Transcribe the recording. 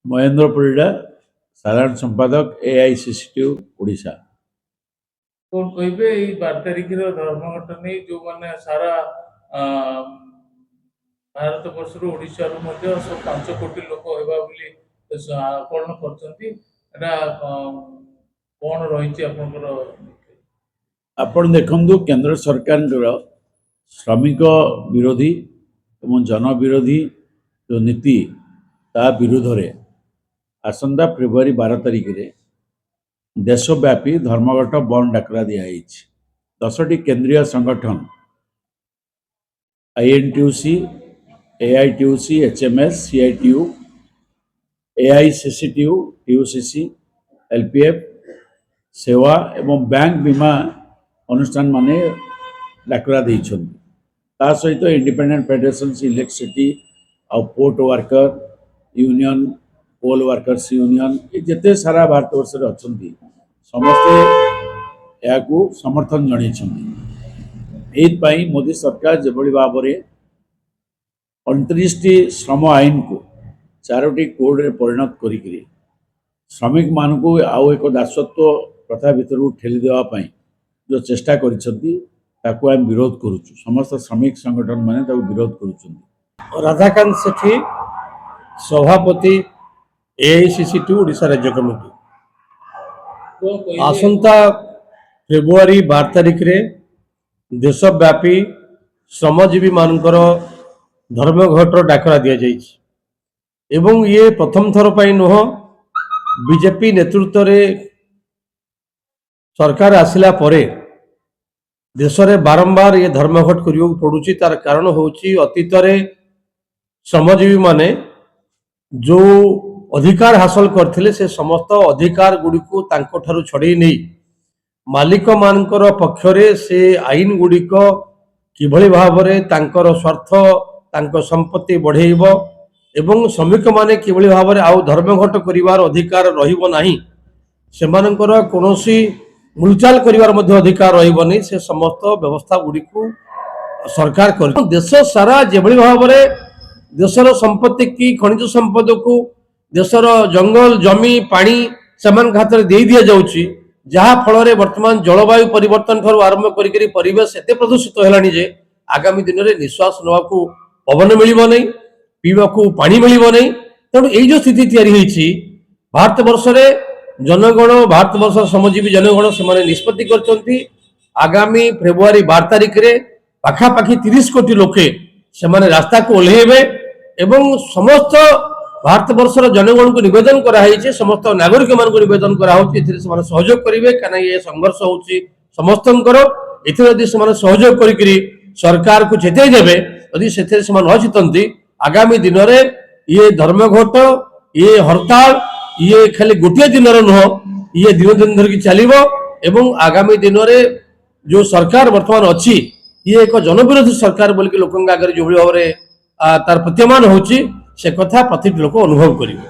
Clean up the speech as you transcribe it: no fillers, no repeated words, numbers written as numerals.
महेंद्र परिडा साधारण संपादक एआईसीसीटी ओडिशा। कौन कहबे 12 तारिख धर्मघट नहीं जो मैंने सारा भारत वर्ष ओडिशा सब 5 कोटी लोक होगा आकलन कौन रही आपण देखु केंद्र सरकार श्रमिक विरोधी एवं जन विरोधी जो नीति ता विरोध रे आसंता फेब्रुआरी 12 तारिख रे देशव्यापी धर्मघट बंद डाकरा दिखाई 10टी केंद्रीय संगठन आईएनटीयूसी, एआईटीयूसी, एचएमएस, सीआईटीयू, एआईसीसीटीयू, टीयूसीसी, एलपीएफ, सेवा एवं बैंक बीमा अनुष्ठान माने डाकरा ता सहित इंडिपेंडेंट फेडरेशन इलेक्ट्रिसिटी और पोर्ट वर्कर यूनियन, कोल वर्कर्स यूनियन जिते सारा भारतवर्ष अच्छा समस्ते या समर्थन जन मोदी सरकार जो भाव में 29टी श्रम आईन को 4टी कोड रे परिणत करी श्रमिक मान को आउ एक दासत्व प्रथा भितर ठेली देवाई जो चेष्टा कर विरोध करुचु। समस्त श्रमिक संगठन माने विरोध करुचु। राधाकांत सेठी सभापति एआईसीसीटी ओडिशा राज्य कमिटी आसंता फेब्रुआरी 12 तारिख रे देशव्यापी श्रमजीवी मानकर धर्मघट डाकरा दि जाइए एवं ये प्रथम थर पर नुह बीजेपी नेतृत्व रे सरकार आसिला परे देश में बारंबार ये धर्मघट करने पड़ुची। तार कारण होची अतीत रे श्रमजीवी माने जो अधिकार हासिल करथिले से समस्त अधिकार गुड़ी को तांको ठारू छड़े नहीं मालिक मानकर पक्षरे से आईन गुड़िक किभली भाव रे तांकर स्वार्थ तांको संपत्ति बढ़ेइबो एवं श्रमिक माने किभली भाव रे आउ धर्मघट करिवार अधिकार रहिबो नाही सेमानकर कोनोसी मुलचाल करिवार मध्य अधिकार रहिबो से समस्त व्यवस्था गुड़ी को सरकार कर देश सारा जेभली भाव रे देशर संपत्ति की खनिज संपद को देशर जंगल जमी पानी सेमान हाथ में दे दि जाउची जहा फल रे वर्तमान जलवायु परिवर्तन ठारू आरंभ करी परिवेश एते प्रदूषित हेलानी जे आगामी दिन में निश्वास नवाकू पवन मिलिबो नहीं पीवाकू पानी मिलिबो नहीं। तेणु एई जो स्थिति तैयारी होईची भारत वर्ष रे जनगण भारत वर्ष श्रमजीवी जनगण से निष्पत्ति करछंती आगामी फेब्रुआरी 12 तारिख रे पाखापाखि 30 कोटी लोके से रास्ता को ओल्हेबे एवं समस्त भारत वर्ष जनगण को निवेदन कराई समस्त नागरिक मान को निवेदन कराई सहयोग करेंगे कहीं ये संघर्ष होची समस्तंकर एथि सहयोग करी सरकार को चेतई देवे यदि से न चितंती आगामी दिन में ये धर्मघट ये हड़ताल ये खाली गोटे दिन नुह ये दिन दिन धरिकी चलो एवं आगामी दिन में जो सरकार वर्तमान अच्छी ये एक जनविरोधी सरकार बोलिक लोक आगे जो भाव में तार प्रतीयमान होची से कथा प्रत्येक लोक अनुभव करेंगे।